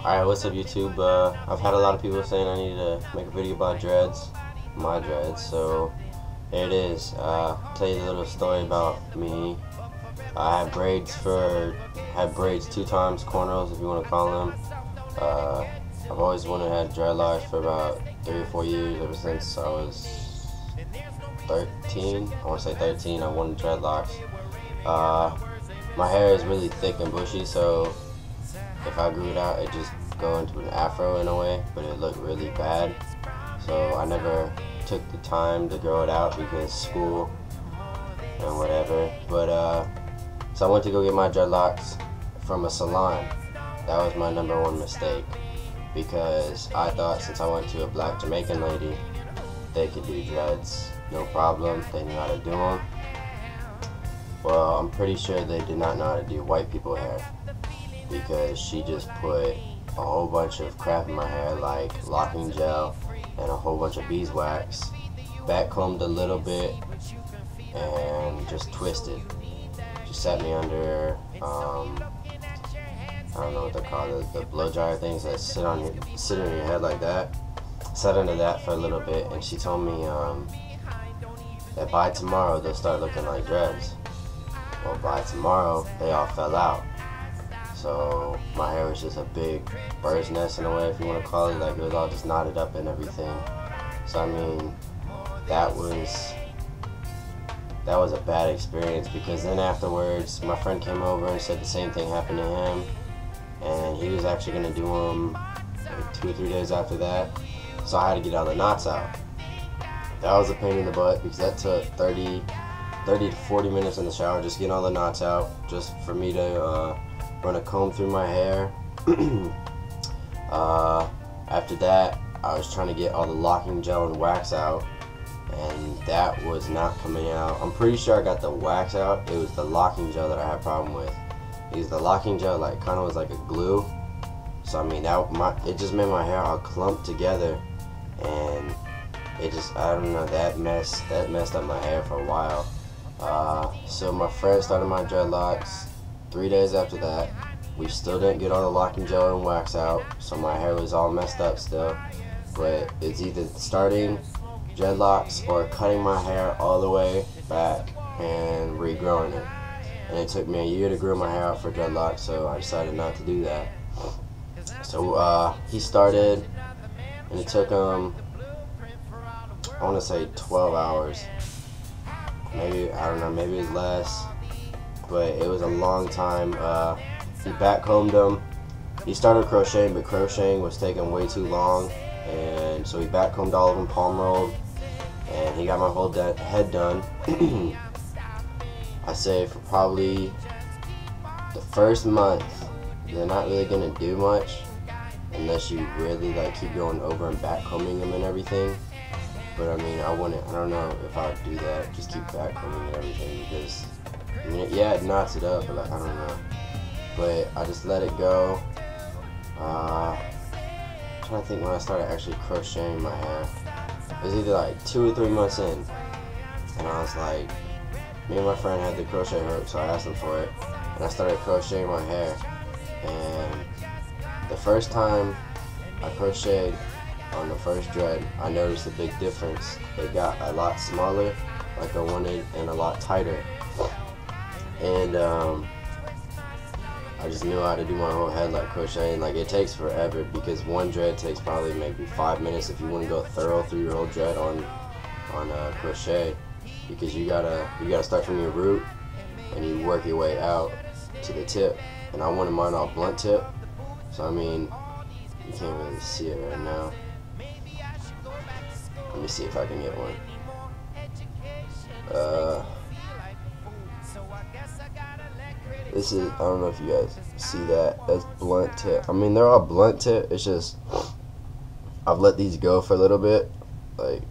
Alright, what's up YouTube? I've had a lot of people saying I need to make a video about dreads, my dreads, so here it is. Tell you a little story about me. I had braids two times, cornrows if you want to call them. I've always wanted to have dreadlocks for about 3 or 4 years, ever since I was 13. I want to say 13, I wanted dreadlocks. My hair is really thick and bushy, so if I grew it out, it just go into an afro in a way, but it looked really bad. So I never took the time to grow it out because school and whatever. But so I went to go get my dreadlocks from a salon. That was my #1 mistake, because I thought since I went to a black Jamaican lady, they could do dreads no problem. They knew how to do them. Well, I'm pretty sure they did not know how to do white people hair, because she just put a whole bunch of crap in my hair, like locking gel and a whole bunch of beeswax, backcombed a little bit, and just twisted. She sat me under, I don't know what they're called, the blow dryer things that sit on your head like that. Sat under that for a little bit, and she told me that by tomorrow they'll start looking like dreads. Well, by tomorrow they all fell out. So my hair was just a big bird's nest in a way, if you want to call it. Like, it was all just knotted up and everything. So I mean, that was a bad experience, because then afterwards my friend came over and said the same thing happened to him, and he was actually going to do them like 2 or 3 days after that. So I had to get all the knots out. That was a pain in the butt, because that took 30 to 40 minutes in the shower just getting all the knots out, just for me to run a comb through my hair. After that, I was trying to get all the locking gel and wax out, and that was not coming out. I'm pretty sure I got the wax out. It was the locking gel that I had a problem with, because the locking gel kind of was like a glue. So I mean, it just made my hair all clumped together, and it just, I don't know, that messed up my hair for a while. So my friend started my dreadlocks 3 days after that. We still didn't get all the locking gel and wax out, so my hair was all messed up still. But it's either starting dreadlocks or cutting my hair all the way back and regrowing it. And it took me a year to grow my hair out for dreadlocks, so I decided not to do that. So he started, and it took him, I want to say 12 hours. Maybe, I don't know, maybe it was less, but it was a long time. He backcombed them. He started crocheting, but crocheting was taking way too long, and so he backcombed all of them, palm rolled, and he got my whole head done. I say for probably the first month, they're not really gonna do much unless you really keep going over and backcombing them and everything. But I mean, I don't know if I would do that, just keep backcombing and everything, because I mean, yeah, it knots it up, but I don't know. But I just let it go. I'm trying to think when I started actually crocheting my hair. It was either 2 or 3 months in, and I was like, me and my friend had the crochet hook, so I asked him for it, and I started crocheting my hair. And the first time I crocheted on the first dread, I noticed a big difference. It got a lot smaller, like I wanted, and a lot tighter. And I just knew how to do my whole head like crocheting. Like, it takes forever, because one dread takes probably maybe 5 minutes if you want to go thorough through your whole dread on crochet, because you gotta start from your root and you work your way out to the tip. And I wanted mine all blunt tip, so I mean, you can't really see it right now. Let me see if I can get one. This is, I don't know if you guys see that. That's blunt tip. I mean, they're all blunt tip. It's just, I've let these go for a little bit. Like,